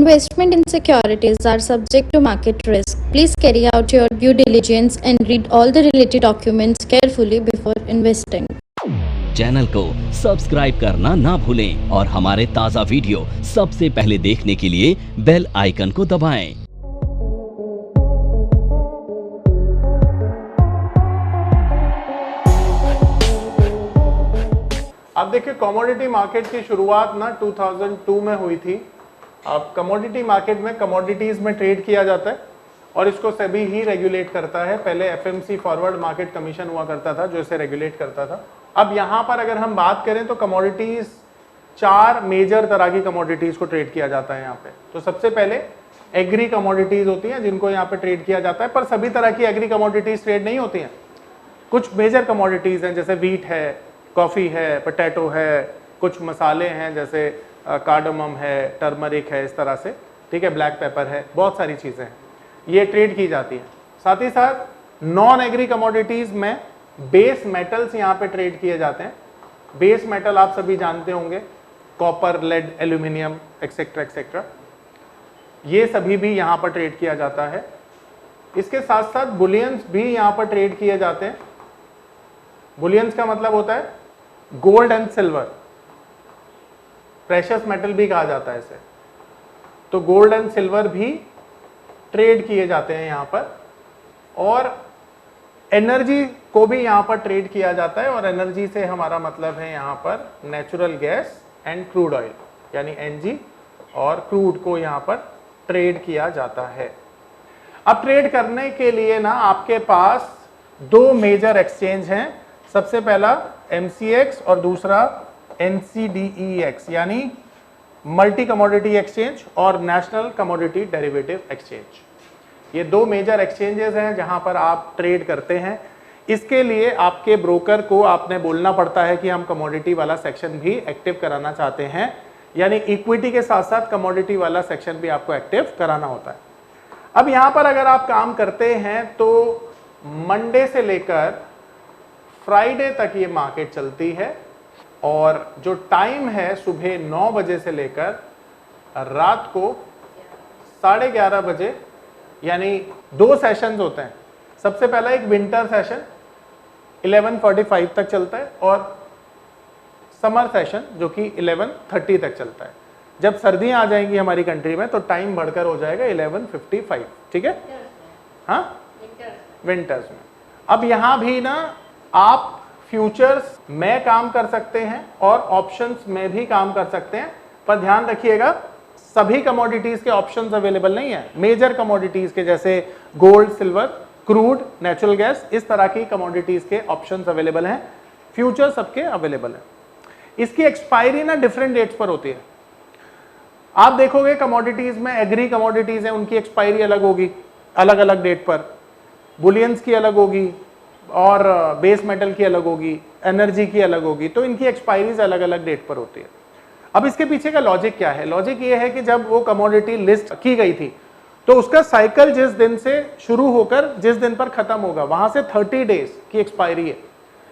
Investment in securities are subject to market risk. Please carry out your due diligence and read all the related documents carefully before investing. Channel को subscribe करना ना भूलें और हमारे ताज़ा video सबसे पहले देखने के लिए बेल आइकन को दबाएं। अब देखिए, कमोडिटी मार्केट की शुरुआत ना 2002 में हुई थी। अब कमोडिटी मार्केट में कमोडिटीज़ में ट्रेड किया जाता है और इसको सेबी ही रेगुलेट करता है। पहले एफएमसी फॉरवर्ड मार्केट कमीशन हुआ करता था जो इसे रेगुलेट करता था। अब यहाँ पर अगर हम बात करें तो कमोडिटीज़, 4 मेजर तरह की कमोडिटीज़ को ट्रेड किया जाता है यहाँ पे। तो सबसे पहले एग्री कमोडिटीज़ होती हैं जिनको यहाँ पे ट्रेड किया जाता है, पर सभी तरह की एग्री कमोडिटीज़ ट्रेड नहीं होती हैं। कुछ मेजर कमोडिटीज़ हैं जैसे वीट है, कॉफ़ी है, पोटैटो है, कुछ मसाले हैं जैसे कार्डमम है, टर्मरिक है, इस तरह से, ठीक है, ब्लैक पेपर है, बहुत सारी चीज़ें हैं, ये ट्रेड की जाती है। साथ ही साथ नॉन एग्री कमोडिटीज़ में बेस मेटल्स यहाँ पे ट्रेड किए जाते हैं। बेस मेटल आप सभी जानते होंगे, copper, lead, aluminium etcetera etcetera, ये सभी भी यहाँ पर ट्रेड किया जाता है। इसके साथ साथ बुलियंस भी यहाँ पर ट्रेड किए जाते हैं। बुलियंस का मतलब होता है gold and silver, precious metal भी कहा जाता है इसे। तो गोल्ड एंड सिल्वर भी ट्रेड किए जाते हैं यहाँ पर, और एनर्जी को भी यहाँ पर ट्रेड किया जाता है। और एनर्जी से हमारा मतलब है यहाँ पर natural gas and crude oil, यानी एनजी और क्रूड को यहाँ पर ट्रेड किया जाता है। अब ट्रेड करने के लिए ना आपके पास 2 मेजर एक्सचेंज हैं। सबसे पहला MCX और दूसरा NCDEX, यानी मल्टी कमोडिटी एक्सचेंज और नेशनल कमोडिटी डेरिवेटिव एक्सचेंज। ये 2 मेजर एक्सचेंजेस हैं जहां पर आप ट्रेड करते हैं। इसके लिए आपके ब्रोकर को आपने बोलना पड़ता है कि हम कमोडिटी वाला सेक्शन भी एक्टिव कराना चाहते हैं, यानी इक्विटी के साथ साथ कमोडिटी वाला सेक्शन भी आपको एक्टिव कराना होता है। अब यहां पर अगर आप काम करते हैं तो मंडे से लेकर फ्राइडे तक ये मार्केट चलती है, और जो टाइम है सुबह 9 बजे से लेकर रात को 11:30 बजे, यानी 2 सेशंस होते हैं। सबसे पहला एक विंटर सेशन 11:45 तक चलता है, और समर सेशन जो कि 11:30 तक चलता है। जब सर्दियां आ जाएंगी हमारी कंट्री में तो टाइम बढ़कर हो जाएगा 11:55, ठीक है, हाँ, विंटर्स में। अब यहां भी ना आप फ्यूचर्स में काम कर सकते हैं और ऑप्शंस में भी काम कर सकते हैं, पर ध्यान रखिएगा सभी कमोडिटीज के ऑप्शंस अवेलेबल नहीं है। मेजर कमोडिटीज के जैसे gold, silver, crude, natural gas, इस तरह की कमोडिटीज के ऑप्शंस अवेलेबल हैं, फ्यूचर सबके अवेलेबल है। इसकी एक्सपायरी ना डिफरेंट डेट्स पर होती है। आप देखोगे कमोडिटीज में एग्री कमोडिटीज हैं, उनकी एक्सपायरी अलग होगी, अलग अलग डेट पर। बुलियंस की अलग होगी और बेस मेटल की अलग होगी, एनर्जी की अलग होगी, तो इनकी एक्सपायरीज अलग अलग डेट पर होती है। अब इसके पीछे का लॉजिक क्या है? लॉजिक ये है कि जब वो कमोडिटी लिस्ट की गई थी तो उसका साइकिल जिस दिन से शुरू होकर जिस दिन पर खत्म होगा वहां से 30 डेज की एक्सपायरी है।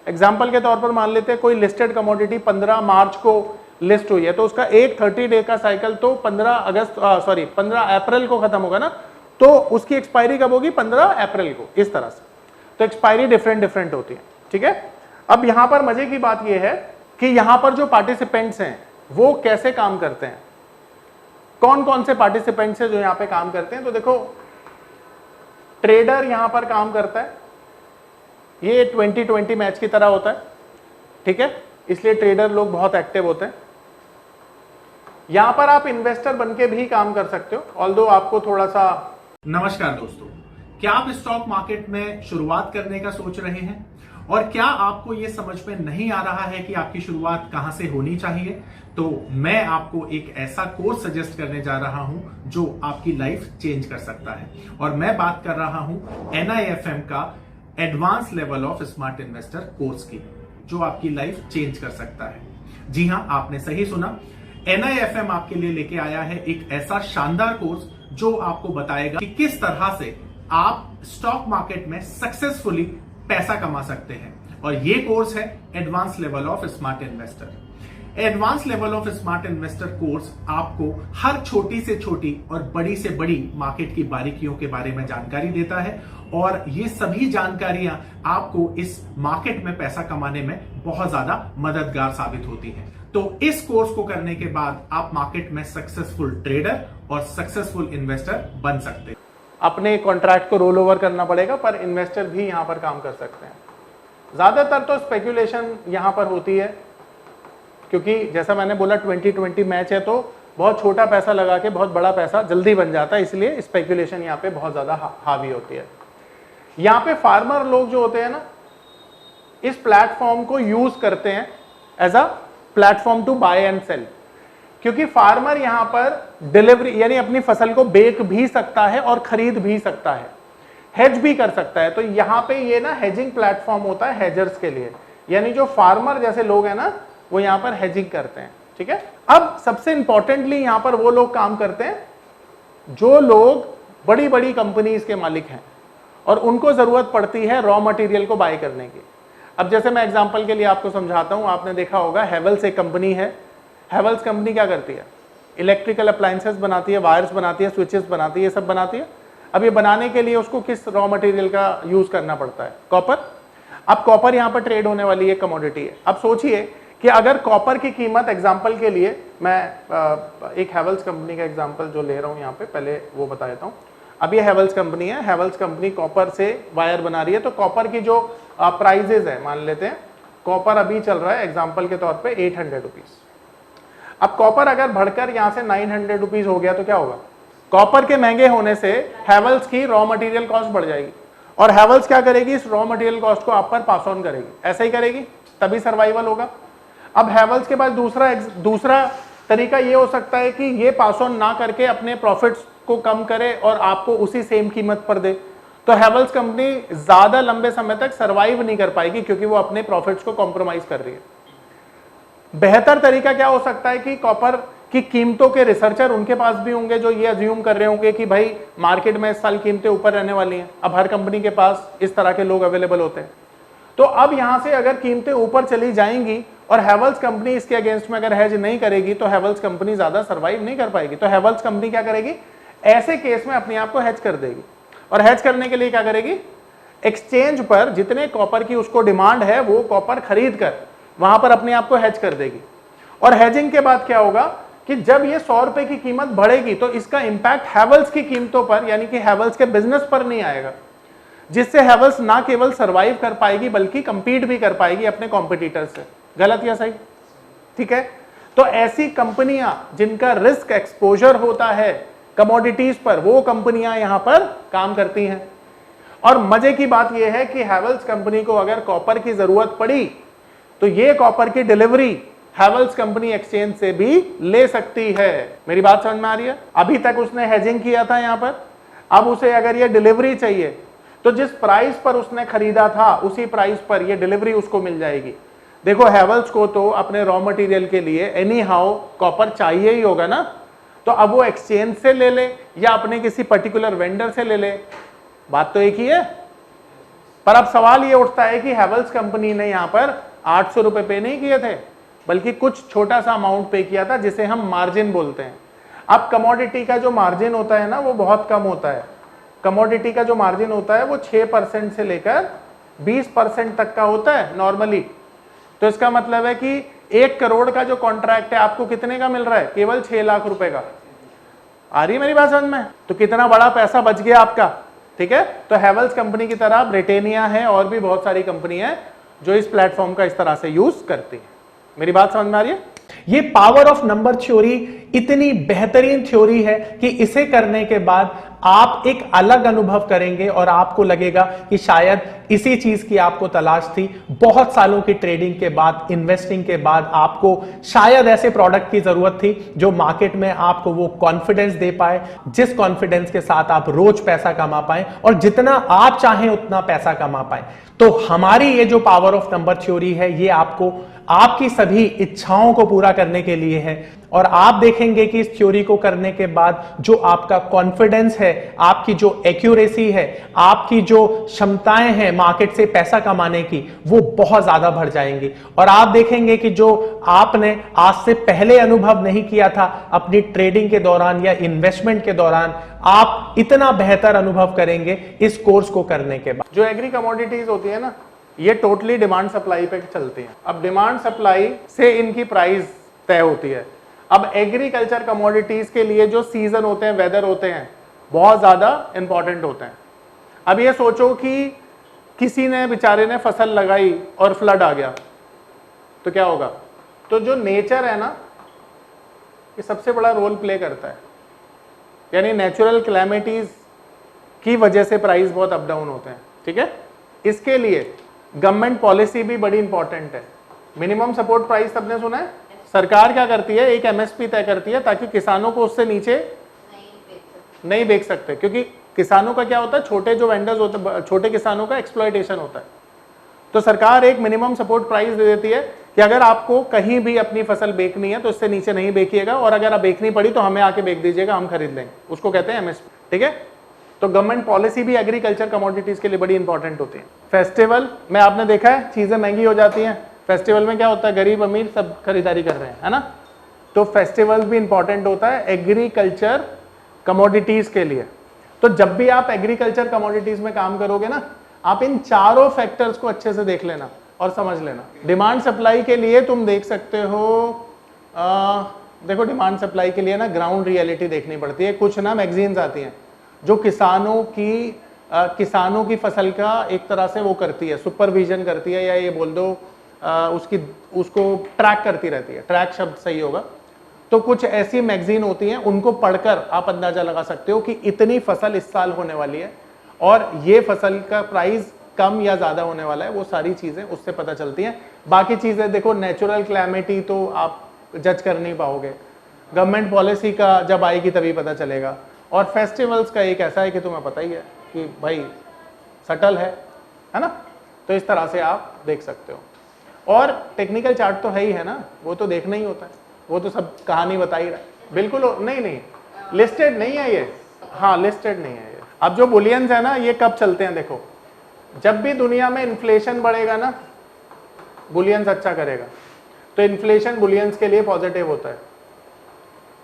एग्जाम्पल के तौर पर मान लेते हैं कोई लिस्टेड कमोडिटी 15 मार्च को लिस्ट हुई है, तो उसका एक 30 डे का साइकिल तो 15 अप्रैल को खत्म होगा ना, तो उसकी एक्सपायरी कब होगी? 15 अप्रैल को, इस तरह से। तो एक्सपायरी डिफरेंट होती है, ठीक है। अब यहां पर मजे की बात यह है कि यहां पर जो पार्टिसिपेंट्स हैं वो कैसे काम करते हैं, कौन कौन से पार्टिसिपेंट्स हैं जो यहां पे काम करते हैं। तो देखो, ट्रेडर यहां पर काम करता है, ये 2020 मैच की तरह होता है, ठीक है, इसलिए ट्रेडर लोग बहुत एक्टिव होते हैं। यहां पर आप इन्वेस्टर बनके भी काम कर सकते हो, ऑल्दो आपको थोड़ा सा। नमस्कार दोस्तों, क्या आप स्टॉक मार्केट में शुरुआत करने का सोच रहे हैं और क्या आपको यह समझ में नहीं आ रहा है कि आपकी शुरुआत कहां से होनी चाहिए? तो मैं आपको एक ऐसा कोर्स सजेस्ट करने जा रहा हूं जो आपकी लाइफ चेंज कर सकता है, और मैं बात कर रहा हूं NIFM का advance level of smart investor course की, जो आपकी लाइफ चेंज कर सकता है। जी हां, आपने सही सुना, NIFM आपके लिए लेके आया है एक ऐसा शानदार कोर्स जो आपको बताएगा कि किस तरह से आप स्टॉक मार्केट में सक्सेसफुली पैसा कमा सकते हैं। और ये कोर्स है advance level of smart investor. Advance level of smart investor course आपको हर छोटी से छोटी और बड़ी से बड़ी मार्केट की बारीकियों के बारे में जानकारी देता है और ये सभी जानकारियां आपको इस मार्केट में पैसा कमाने में बहुत ज्यादा मददगार साबित होती हैं। तो इस कोर्स को करने के बाद आप मार्केट में सक्सेसफुल ट्रेडर और सक्सेसफुल इन्वेस्टर बन सकते हैं। अपने कॉन्ट्रैक्ट को रोल ओवर करना पड़ेगा, पर इन्वेस्टर भी यहां पर काम कर सकते हैं। ज्यादातर तो स्पेक्यूलेशन यहां पर होती है, क्योंकि जैसा मैंने बोला 2020 मैच है, तो बहुत छोटा पैसा लगा के बहुत बड़ा पैसा जल्दी बन जाता है, इसलिए स्पेक्यूलेशन यहाँ पे बहुत ज्यादा हावी होती है। यहाँ पे फार्मर लोग जो होते हैं ना, इस प्लेटफॉर्म को यूज करते हैं as a platform to buy and sell, क्योंकि फार्मर यहां पर डिलीवरी यानी अपनी फसल को बेच भी सकता है और खरीद भी सकता है, हेज भी कर सकता है। तो यहां पे ये ना हेजिंग प्लेटफॉर्म होता है हेजर्स के लिए, यानी जो फार्मर जैसे लोग हैं ना, वो यहां पर हेजिंग करते हैं। ठीक है, अब सबसे इंपॉर्टेंटली यहां पर वो लोग काम करते हैं जो लोग बड़ी बड़ी कंपनीज के मालिक हैं और उनको जरूरत पड़ती है रॉ मटेरियल को बाय करने की। अब जैसे मैं एग्जांपल के लिए आपको समझाता हूं, आपने देखा होगा हेवल्स एक कंपनी है। हेवल्स कंपनी क्या करती है? इलेक्ट्रिकल अप्लायंसेस बनाती है, वायर्स बनाती है, स्विचेस बनाती है, ये सब बनाती है। अब ये बनाने के लिए उसको किस रॉ मटेरियल का यूज करना पड़ता है? कॉपर। अब कॉपर यहाँ पर ट्रेड होने वाली एक कमोडिटी है। अब सोचिए कि अगर कॉपर की कीमत, एग्जाम्पल के लिए मैं एक हेवल्स कंपनी का एग्जाम्पल जो ले रहा हूँ यहाँ पे, पहले वो बता देता हूँ। अब ये हेवल्स कंपनी है, हेवल्स कंपनी कॉपर से वायर बना रही है। तो कॉपर की जो प्राइजेज है, मान लेते हैं कॉपर अभी चल रहा है एग्जाम्पल के तौर पे 800 रुपीज। अब कॉपर अगर बढ़कर यहां से 900 रुपीज हो गया तो क्या होगा? कॉपर के महंगे होने से हेवल्स की रॉ मटेरियल कॉस्ट बढ़ जाएगी, और हेवल्स क्या करेगी? इस रॉ मटेरियल कॉस्ट को आप पर पास ऑन करेगी। ऐसा ही करेगी, तभी सर्वाइवल होगा। अब हेवल्स के पास दूसरा तरीका ये हो सकता है कि ये पास ऑन ना करके अपने प्रॉफिट्स को कम करे और आपको उसी सेम कीमत पर दे। तो हेवल्स कंपनी ज्यादा लंबे समय तक सर्वाइव नहीं कर पाएगी, क्योंकि वो अपने प्रॉफिट्स को कॉम्प्रोमाइज कर रही है। बेहतर तरीका क्या हो सकता है कि कॉपर की कीमतों के रिसर्चर उनके पास भी होंगे जो ये अज्यूम कर रहे होंगे कि भाई मार्केट में इस साल कीमतें ऊपर रहने वाली हैं। अब हर कंपनी के पास इस तरह के लोग अवेलेबल होते हैं। तो अब यहां से अगर कीमतें ऊपर चली जाएंगी और हेवल्स कंपनी इसके अगेंस्ट में अगर हेज नहीं करेगी, तो हेवल्स कंपनी ज्यादा सर्वाइव नहीं कर पाएगी। तो हेवल्स कंपनी क्या करेगी? ऐसे केस में अपने आप को हेज कर देगी, और हेज करने के लिए क्या करेगी? एक्सचेंज पर जितने कॉपर की उसको डिमांड है, वो कॉपर खरीद कर वहां पर अपने आप को हेज कर देगी। और हेजिंग के बाद क्या होगा कि जब ये 100 रुपए की कीमत बढ़ेगी, तो इसका इंपैक्ट हेवल्स की कीमतों पर, यानी कि हेवल्स के बिजनेस पर नहीं आएगा, जिससे हेवल्स ना केवल सर्वाइव कर पाएगी बल्कि कंपीट भी कर पाएगी अपने कॉम्पिटिटर से। गलत या सही? ठीक है, तो ऐसी कंपनियां जिनका रिस्क एक्सपोजर होता है कमोडिटीज पर, वो कंपनियां यहां पर काम करती हैं। और मजे की बात यह है कि हेवल्स कंपनी को अगर कॉपर की जरूरत पड़ी, तो ये कॉपर की डिलीवरी हेवल्स कंपनी एक्सचेंज से भी ले सकती है। मेरी बात समझ में आ रही है? अभी तक उसने हेजिंग किया था यहां पर, अब उसे अगर ये डिलीवरी चाहिए, तो जिस प्राइस पर उसने खरीदा था उसी प्राइस पर ये डिलीवरी उसको मिल जाएगी। देखो, हेवल्स को तो अपने रॉ मटेरियल के लिए एनी हाउ कॉपर चाहिए ही होगा ना, तो अब वो एक्सचेंज से ले ले या अपने किसी पर्टिकुलर वेंडर से ले ले, बात तो एक ही है। पर अब सवाल ये उठता है कि हेवल्स कंपनी ने यहां पर 800 रुपए पे नहीं किए थे, बल्कि कुछ छोटा सा अमाउंट पे किया था, जिसे हम मार्जिन बोलते हैं। अब कमोडिटी का जो मार्जिन होता है ना, वो बहुत कम होता है। कमोडिटी का जो मार्जिन होता है वो 6% से लेकर 20% तक का होता है नॉर्मली। तो इसका मतलब है कि 1 करोड़ का जो कॉन्ट्रैक्ट है, आपको कितने का मिल रहा है? केवल 6 लाख रुपए का। आ रही है मेरी बात समझ में? तो कितना बड़ा पैसा बच गया आपका। ठीक है, तो हेवल्स कंपनी की तरह ब्रिटेनिया है और भी बहुत सारी कंपनी है जो इस प्लेटफॉर्म का इस तरह से यूज करती है। मेरी बात समझ में आ रही है? ये पावर ऑफ नंबर थ्योरी इतनी बेहतरीन थ्योरी है कि इसे करने के बाद आप एक अलग अनुभव करेंगे और आपको लगेगा कि शायद इसी चीज की आपको तलाश थी। बहुत सालों की ट्रेडिंग के बाद, इन्वेस्टिंग के बाद आपको शायद ऐसे प्रोडक्ट की जरूरत थी जो मार्केट में आपको वो कॉन्फिडेंस दे पाए, जिस कॉन्फिडेंस के साथ आप रोज पैसा कमा पाए और जितना आप चाहें उतना पैसा कमा पाए। तो हमारी ये जो पावर ऑफ नंबर थ्योरी है, ये आपको आपकी सभी इच्छाओं को पूरा करने के लिए है। और आप देखेंगे कि इस थ्योरी को करने के बाद जो आपका कॉन्फिडेंस है, आपकी जो एक्यूरेसी है, आपकी जो क्षमताएं हैं मार्केट से पैसा कमाने की, वो बहुत ज्यादा बढ़ जाएंगी। और आप देखेंगे कि जो आपने आज से पहले अनुभव नहीं किया था अपनी ट्रेडिंग के दौरान या इन्वेस्टमेंट के दौरान, आप इतना बेहतर अनुभव करेंगे इस कोर्स को करने के बाद। जो एग्री कमोडिटीज होती है ना, ये टोटली डिमांड सप्लाई पे चलती हैं। अब डिमांड सप्लाई से इनकी प्राइस तय होती है। अब एग्रीकल्चर कमोडिटीज के लिए जो सीजन होते हैं, वेदर होते हैं, बहुत ज्यादा इंपॉर्टेंट होते हैं। अब ये सोचो कि किसी ने बेचारे ने फसल लगाई और फ्लड आ गया तो क्या होगा? तो जो नेचर है ना, ये सबसे बड़ा रोल प्ले करता है। यानी नेचुरल क्लैमिटीज की वजह से प्राइस बहुत अप डाउन होते हैं। ठीक है, इसके लिए गवर्नमेंट पॉलिसी भी बड़ी इंपॉर्टेंट है। मिनिमम सपोर्ट प्राइस सबने सुना है? सरकार क्या करती है? एक एमएसपी तय करती है ताकि किसानों को उससे नीचे नहीं बेच सकते, क्योंकि किसानों का क्या होता है, छोटे जो वेंडर्स होते हैं, छोटे किसानों का एक्सप्लॉयटेशन होता है। तो सरकार एक मिनिमम सपोर्ट प्राइस दे देती है कि अगर आपको कहीं भी अपनी फसल बेचनी है तो इससे नीचे नहीं बेचिएगा, और अगर आप बेचनी पड़ी तो हमें आके बेच दीजिएगा, हम खरीद लेंगे। उसको कहते हैं एमएसपी। ठीक है, तो गवर्नमेंट पॉलिसी भी एग्रीकल्चर कमोडिटीज के लिए बड़ी इंपॉर्टेंट होती है। फेस्टिवल में आपने देखा है चीजें महंगी हो जाती हैं। फेस्टिवल में क्या होता है, गरीब अमीर सब खरीदारी कर रहे हैं, है ना? तो फेस्टिवल भी इंपॉर्टेंट होता है एग्रीकल्चर कमोडिटीज के लिए। तो जब भी आप एग्रीकल्चर कमोडिटीज में काम करोगे ना, आप इन चारों फैक्टर्स को अच्छे से देख लेना और समझ लेना। डिमांड सप्लाई के लिए तुम देख सकते हो, देखो डिमांड सप्लाई के लिए ना ग्राउंड रियलिटी देखनी पड़ती है। कुछ ना मैगजीन्स आती हैं जो किसानों की फसल का एक तरह से वो करती है, सुपरविजन करती है, या ये बोल दो उसको ट्रैक करती रहती है। ट्रैक शब्द सही होगा। तो कुछ ऐसी मैगजीन होती हैं, उनको पढ़कर आप अंदाजा लगा सकते हो कि इतनी फसल इस साल होने वाली है और ये फसल का प्राइस कम या ज्यादा होने वाला है। वो सारी चीजें उससे पता चलती हैं। बाकी चीजें देखो, नेचुरल क्लैमिटी तो आप जज कर नहीं पाओगे, गवर्नमेंट पॉलिसी का जब आएगी तभी पता चलेगा। और फेस्टिवल्स का एक ऐसा है कि तुम्हें पता ही है कि भाई सटल है ना? तो इस तरह से आप देख सकते हो। और टेक्निकल चार्ट तो है ही है ना, वो तो देखना ही होता है, वो तो सब कहानी बता ही रहा है। बिल्कुल नहीं लिस्टेड नहीं है ये। हाँ, लिस्टेड नहीं है ये। अब जो बुलियंस है ना, ये कब चलते हैं? देखो, जब भी दुनिया में इन्फ्लेशन बढ़ेगा ना, बुलियंस अच्छा करेगा। तो इन्फ्लेशन बुलियंस के लिए पॉजिटिव होता है।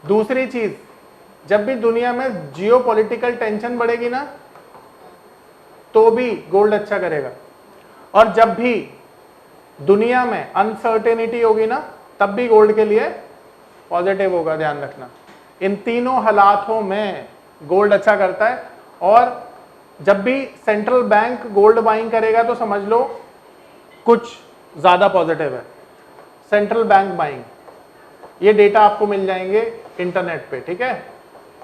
दूसरी चीज, जब भी दुनिया में जियोपॉलिटिकल टेंशन बढ़ेगी ना, तो भी गोल्ड अच्छा करेगा। और जब भी दुनिया में अनसर्टेनिटी होगी ना, तब भी गोल्ड के लिए पॉजिटिव होगा, ध्यान रखना। इन तीनों हालातों में गोल्ड अच्छा करता है। और जब भी सेंट्रल बैंक गोल्ड बाइंग करेगा तो समझ लो कुछ ज्यादा पॉजिटिव है। सेंट्रल बैंक बाइंग, ये डेटा आपको मिल जाएंगे इंटरनेट पे। ठीक है,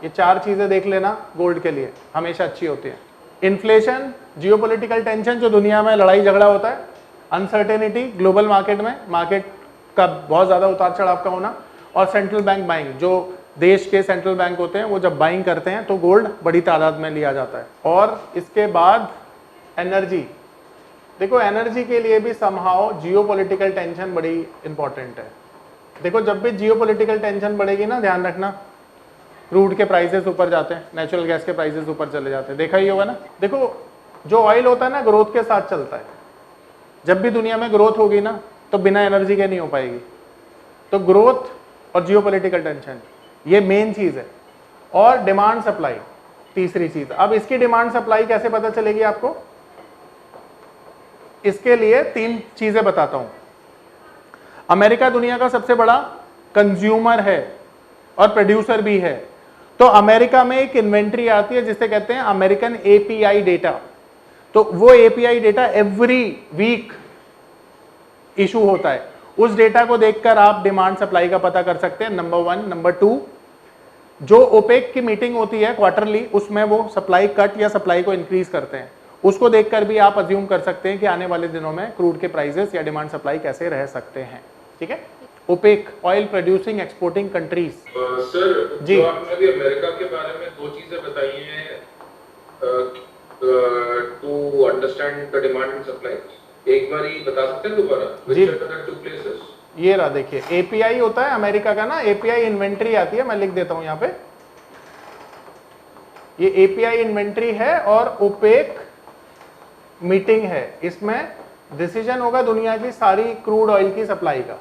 ये चार चीजें देख लेना, गोल्ड के लिए हमेशा अच्छी होती है। इन्फ्लेशन, जियोपॉलिटिकल टेंशन, जो दुनिया में लड़ाई झगड़ा होता है, अनसर्टेनिटी ग्लोबल मार्केट में, मार्केट का बहुत ज्यादा उतार चढ़ाव का होना, और सेंट्रल बैंक बाइंग, जो देश के सेंट्रल बैंक होते हैं वो जब बाइंग करते हैं तो गोल्ड बड़ी तादाद में लिया जाता है। और इसके बाद एनर्जी, देखो एनर्जी के लिए भी समहाउ जियोपॉलिटिकल टेंशन बड़ी इंपॉर्टेंट है। देखो जब भी जियोपॉलिटिकल टेंशन बढ़ेगी ना, ध्यान रखना, क्रूड के प्राइसेस ऊपर जाते हैं, नेचुरल गैस के प्राइसेस ऊपर चले जाते हैं। देखा ही होगा ना। देखो जो ऑयल होता है ना, ग्रोथ के साथ चलता है। जब भी दुनिया में ग्रोथ होगी ना, तो बिना एनर्जी के नहीं हो पाएगी। तो ग्रोथ और जियोपॉलिटिकल टेंशन, ये मेन चीज है। और डिमांड सप्लाई तीसरी चीज। अब इसकी डिमांड सप्लाई कैसे पता चलेगी आपको? इसके लिए तीन चीजें बताता हूं। अमेरिका दुनिया का सबसे बड़ा कंज्यूमर है और प्रोड्यूसर भी है। तो अमेरिका में एक इन्वेंट्री आती है जिसे कहते हैं अमेरिकन एपीआई डेटा। तो वो API data every week issue होता है। उस डेटा को देखकर आप डिमांड सप्लाई का पता कर सकते हैं, नंबर 1। नंबर 2, जो ओपेक की मीटिंग होती है क्वार्टरली, उसमें वो सप्लाई कट या सप्लाई को इंक्रीज करते हैं। उसको देखकर भी आप अज्यूम कर सकते हैं कि आने वाले दिनों में क्रूड के प्राइसेस या डिमांड सप्लाई कैसे रह सकते हैं। ठीक है, OPEC, oil producing exporting countries. Sir ji, जो आपने अभी अमेरिका के बारे में दो चीजें बताई हैं to understand the demand and supply. एक बार ये बता सकते हैं दोबारा? जी। Which are the two places? ये रहा देखिए, एपीआई होता है अमेरिका का ना, एपीआई इन्वेंट्री आती है, मैं लिख देता हूं यहाँ पे, ये एपीआई इन्वेंट्री है और ओपेक मीटिंग है। इसमें डिसीजन होगा दुनिया की सारी क्रूड ऑयल की सप्लाई का।